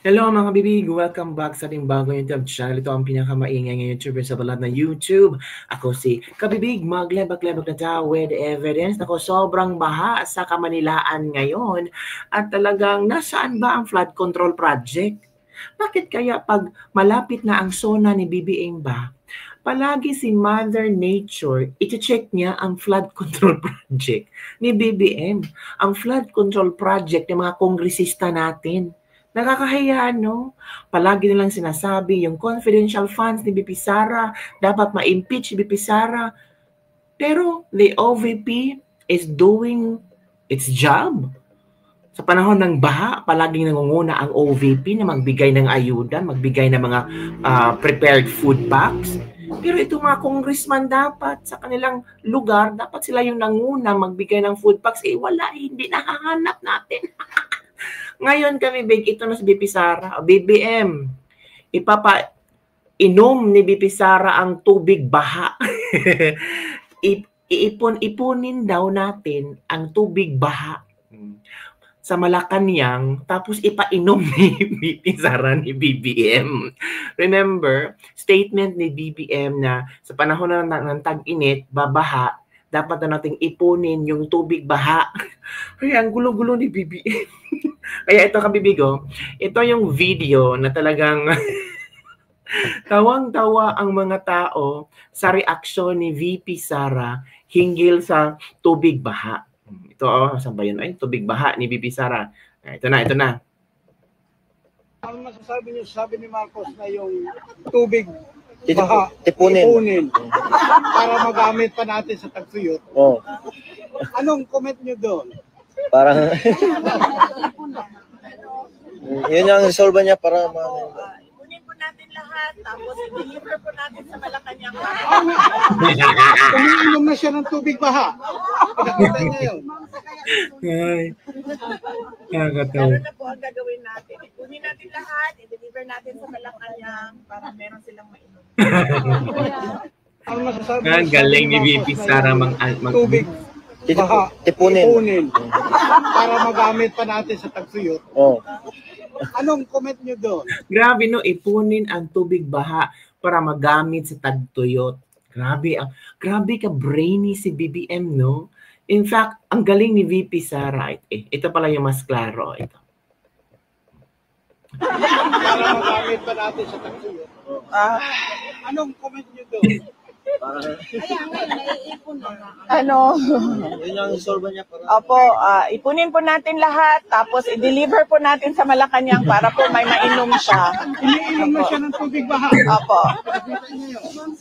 Hello mga kabibig! Welcome back sa ating bagong YouTube channel. Ito ang pinakamaingay ng YouTuber sa balat na YouTube. Ako si Kabibig, maglebak-lebak na tao with evidence. Ako sobrang baha sa Kamanilaan ngayon. At talagang nasaan ba ang flood control project? Bakit kaya pag malapit na ang zona ni BBM ba, palagi si Mother Nature, iti-check niya ang flood control project ni BBM, ang flood control project ng mga kongresista natin. Nakakahiya, no? Palagi nilang sinasabi yung confidential funds ni BP Sara, dapat ma-impeach si BP Sara. Pero the OVP is doing its job. Sa panahon ng baha, palaging nangunguna ang OVP na magbigay ng ayuda, magbigay ng mga prepared food packs. Pero itong mga congressman dapat sa kanilang lugar, dapat sila yung nanguna magbigay ng food packs. Eh wala, hindi nakahanap natin. Ngayon kami, Big, ito na si BP Sara. BBM, ipapainom ni BP Sara ang tubig baha. Ipunin daw natin ang tubig baha sa Malacanang, tapos ipainom ni BP Sara ni BBM. Remember, statement ni BBM na sa panahon ng tag-init, babaha, dapat na nating ipunin yung tubig baha. Kaya ang gulo-gulo ni BBM. Kaya ito kabibigo, ito yung video na talagang tawang-tawa ang mga tao sa reaksyon ni VP Sara hinggil sa tubig baha. Ito, saan ba yun? Ay, tubig baha ni VP Sara. Ito na, ito na. Ang masasabi niyo, sabi ni Marcos na yung tubig baha, ipunin para magamit pa natin sa tagtuyot. Oh. Anong comment niyo doon? Parang yun ang resolve niya para Kunin po natin lahat, tapos i-deliver po natin sa Malacanang. Umiinom na siya ng tubig baha. Pagkakita niya yun. Ay, nakakatawa. Ano na po ang gagawin natin? Kunin natin lahat, i-deliver natin sa Malacanang para meron silang mainom. Ang masasabi Ang niyo, galing ni sabi VP Marcos na Sara yung tubig baha, ipunin. para magamit pa natin sa tagtuyot. Oh. Anong comment niyo doon? Grabe, no, ipunin ang tubig baha para magamit sa tagtuyot. Grabe ka brainy si BBM, no? In fact, ang galing ni VP Sara. Ito pala yung mas klaro. Ito. Para magamit pa natin sa tagtuyot. Anong comment niyo doon? Ano? Yun ang resolve niya para Opo, ipunin po natin lahat, tapos i-deliver po natin sa Malacanang para po may mainom siya. Umiinom na siya ng tubig baha. Opo. Pagkakita niya yun.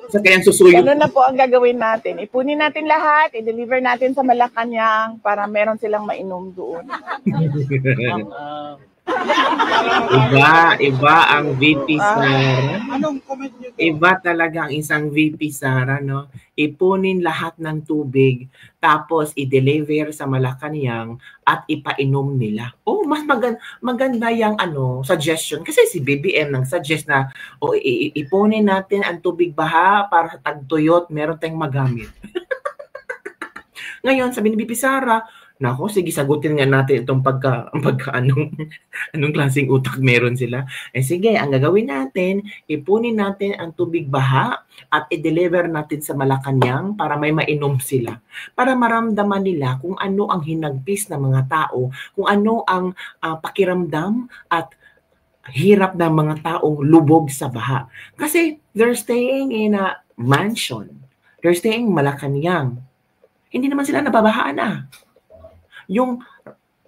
Sa kayang susuyok. Ano na po ang gagawin natin? Ipunin natin lahat, i-deliver natin sa Malacanang para meron silang mainom doon. Iba ang VP Sara. Anong comment niyo doon? Iba talaga ang isang VP Sara, no? Ipunin lahat ng tubig, tapos i-deliver sa Malacanang at ipainom nila. Oh, mas maganda yung suggestion. Kasi si BBM nang suggest na ipunin natin ang tubig baha para sa tagtuyot, meron tayong magamit. Ngayon, sabi ni VP Sara, nako, sige, sagutin nga natin itong anong klaseng utak meron sila. Sige, ang gagawin natin, ipunin natin ang tubig baha at i-deliver natin sa Malacanang para may mainom sila. Para maramdaman nila kung ano ang hinagpis ng mga tao, kung ano ang pakiramdam at hirap ng mga taong lubog sa baha. Kasi they're staying in a mansion. They're staying in Malacanang. Hindi naman sila nababahaan na. Yung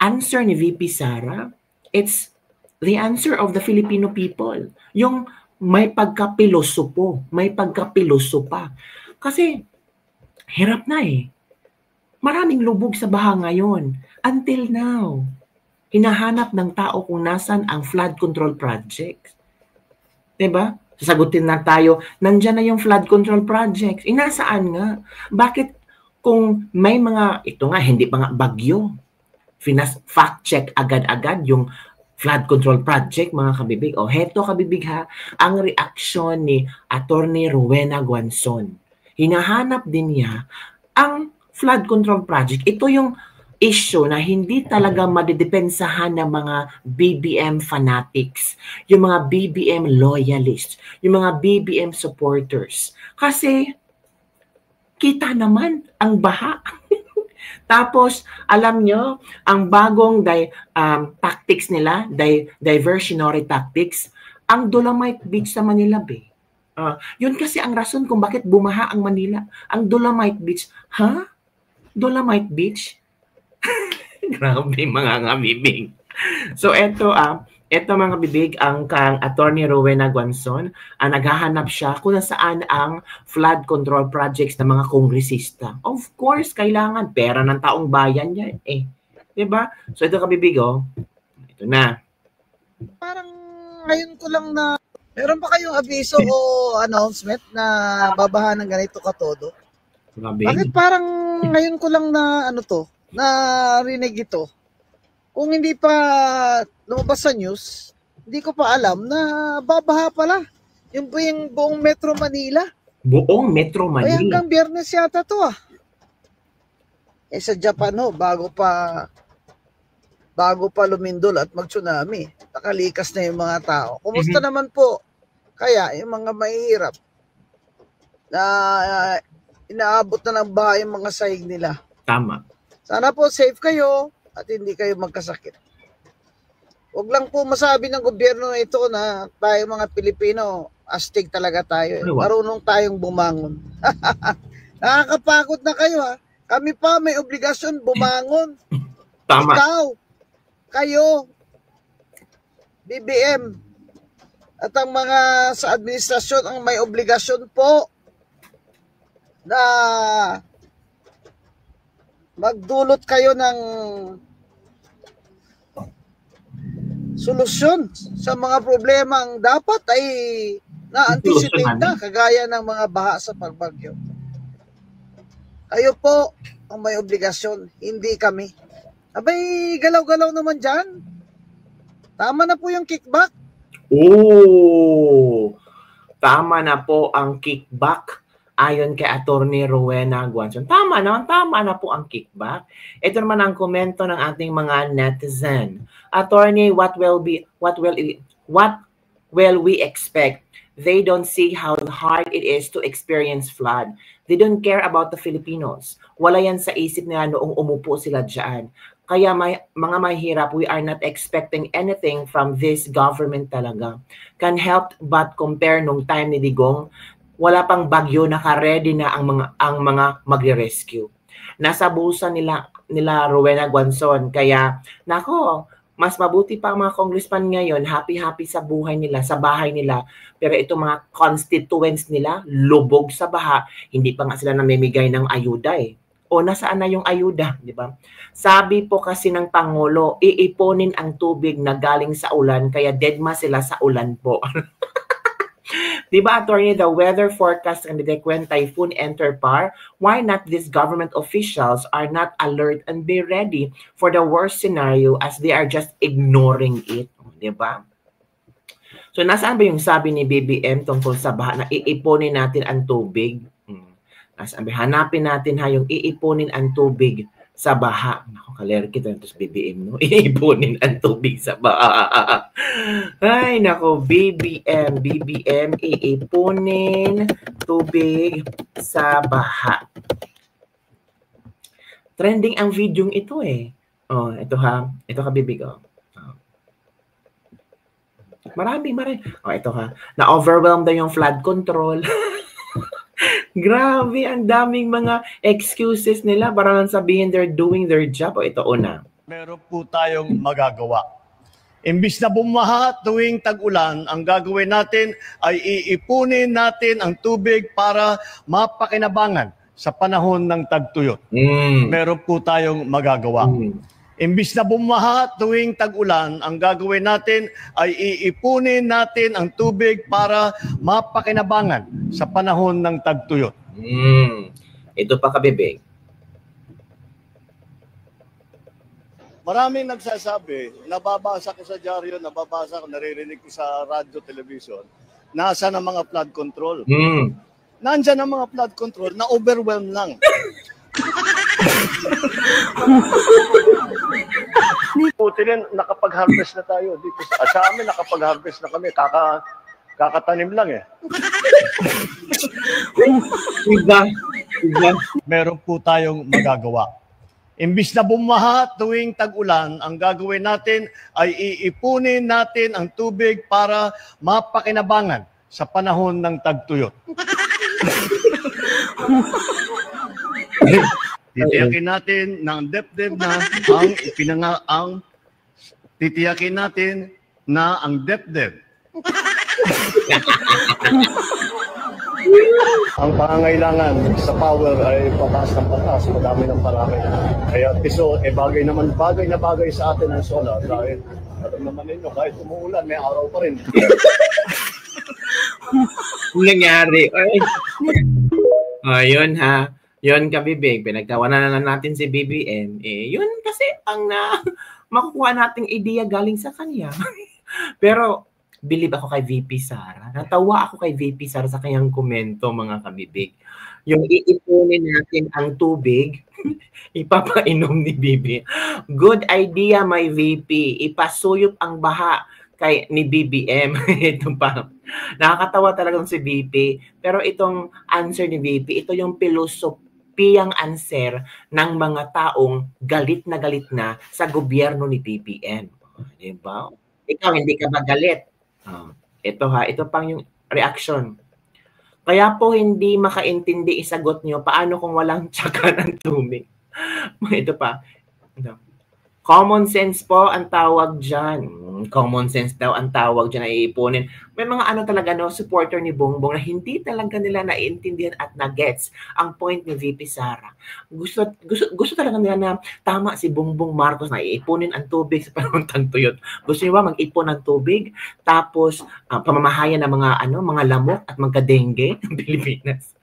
answer ni VP Sara, it's the answer of the Filipino people. Yung may pagkapilosopo, may pagkapilosopa. Kasi hirap na eh. Maraming lubog sa baha ngayon. Until now, hinahanap ng tao kung nasan ang flood control project. Diba? Sasagutin na tayo, nandyan na yung flood control project. Nasaan nga? Bakit kung may mga, ito nga, hindi pa nga bagyo, fact check agad-agad yung flood control project, mga kabibig. Heto kabibig ha, ang reaksyon ni Attorney Rowena Guanzon. Hinahanap din niya ang flood control project. Ito yung issue na hindi talaga madidepensahan ng mga BBM fanatics, yung mga BBM loyalists, yung mga BBM supporters. Kasi kita naman ang baha. Tapos, alam nyo, ang bagong tactics nila, diversionary tactics, ang Dolomite Beach sa Manila Bay. Yun kasi ang rason kung bakit bumaha ang Manila. Ang Dolomite Beach. Ha? Dolomite Beach? Grabe mga ngabibig. So eto mga bibig, ang kang Attorney Rowena Guanzon, naghahanap siya kung saan ang flood control projects ng mga kongresista. Of course, kailangan pera ng taong bayan yan eh. 'Di ba? So ito kabibig, ito na. Parang ngayon ko lang na, meron ba kayong abiso o announcement na babaha ng ganito katodo? Grabe. Bakit parang ngayon ko lang na narinig ito? Kung hindi pa lumabas sa news, hindi ko pa alam na babaha pala. Yung buong Metro Manila. Buong Metro Manila? Ay, hanggang Biyernes yata to sa Japan bago pa lumindol at mag-tsunami, nakalikas na yung mga tao. Kumusta naman po kaya yung mga mahihirap na inaabot na ng baha yung mga sahig nila? Tama. Sana po safe kayo at hindi kayo magkasakit. Huwag lang po masabi ng gobyerno na ito na tayo mga Pilipino, astig talaga tayo. Marunong tayong bumangon. Nakakapagod na kayo Kami pa may obligasyon bumangon. Tama. Ikaw, kayo, BBM, at ang mga sa administrasyon ang may obligasyon po na magdulot kayo ng solusyon sa mga problemang dapat ay na-anticipate na, kagaya ng mga baha sa pagbagyo. Kayo po ang may obligasyon, hindi kami. Abay, galaw-galaw naman dyan. Tama na po yung kickback. Tama na po ang kickback. Ayon kay Attorney Rowena Guanzon. Tama na po ang kickback. Ito naman ang komento ng ating mga netizen. Attorney, what will we expect? They don't see how hard it is to experience flood. They don't care about the Filipinos. Wala yan sa isip nila noong umupo sila dyan. Kaya mga mahirap, we are not expecting anything from this government talaga. Can help but compare nung time ni Digong, wala pang bagyo, naka-ready na ang mga magre-rescue. Nasa busa nila Rowena Guanzon. Kaya, nako, mas mabuti pa ang mga congressman ngayon, happy-happy sa buhay nila, sa bahay nila. Pero itong mga constituents nila, lubog sa baha, hindi pa nga sila namimigay ng ayuda O nasaan na yung ayuda, di ba? Sabi po kasi ng Pangulo, iiponin ang tubig na galing sa ulan, kaya deadma sila sa ulan po. Diba, Attorney, the weather forecast and the when typhoon enter par, why not these government officials are not alert and be ready for the worst scenario as they are just ignoring it? Diba? So, nasaan ba yung sabi ni BBM tungkol sa baha na iiponin natin ang tubig? Nasaan ba? Hanapin natin yung iiponin ang tubig sa baha. Naku, kalerkit ito sa BBM, no? Iiponin ang tubig sa baha. Ay, naku, BBM, iiponin tubig sa baha. Trending ang videong ito ito ito ka bibig, Marami. Ito na-overwhelmed na yung flood control. Grabe, ang daming mga excuses nila para lang sabihin they're doing their job. Ito una. Meron po tayong magagawa. Imbis na bumaha tuwing tag-ulan, ang gagawin natin ay iipunin natin ang tubig para mapakinabangan sa panahon ng tagtuyot. Meron po tayong magagawa. Imbis na bumaha tuwing tag-ulan, ang gagawin natin ay iipunin natin ang tubig para mapakinabangan sa panahon ng tagtuyot. Ito pa kabibig. Maraming nagsasabi, nababasa ko sa dyaryo, naririnig ko sa radyo, television, nasa ng mga flood control. Nandyan ang mga flood control, na-overwhelm lang. Buti rin, nakapag-harvest na tayo dito. Sa amin, nakapag-harvest na kami. Kakatanim lang eh. Diba? Meron po tayong magagawa. Imbis na bumaha tuwing tag-ulan, ang gagawin natin ay iipunin natin ang tubig para mapakinabangan sa panahon ng tagtuyot. Titiyakin natin ng depth na titiyakin natin na ang depth. Ang pangangailangan sa power ay pataas ng pataas, madami ng parami. Kaya piso, bagay na bagay sa atin ang solar dahil alam naman ninyo, kahit umuulan, may araw pa rin. Nangyari. Yun ha. Yun kabibig. Pinagtawanan na natin si BBM. Yun kasi ang makukuha nating ideya galing sa kanya. Pero believe ako kay VP Sara. Natawa ako kay VP Sara sa kanyang komento, mga kabibig. Yung iipunin natin ang tubig, ipapainom ni BB. Good idea, my VP. Ipasuyop ang baha ni BBM. Ito pa. Nakakatawa talagang si VP. Pero itong answer ni VP, ito yung pilosopiyang answer ng mga taong galit na sa gobyerno ni BBM. Diba? Ikaw, hindi ka ba galit? Ito pang yung reaction. Kaya po hindi makaintindi isagot nyo paano kung walang tsaka ng tubig. Ito pa. Common sense po ang tawag dyan. Common sense daw ang tawag dyan na iipunin. May mga talaga supporter ni Bongbong na hindi talaga nila naiintindihan at na-gets ang point ni VP Sara. Gusto talaga nila na tama si Bongbong Marcos na iipunin ang tubig sa panahon tagtuyot. Gusto niyo ba mag-ipon ng tubig tapos pamamahayan ng mga lamok at magka-dengue ng Pilipinas?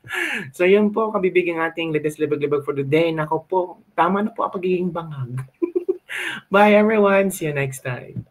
So yun po, kabibigyan ating latest libag-libag for the day. Nako po, tama na po ang pagiging bangag. Bye everyone. See you next time.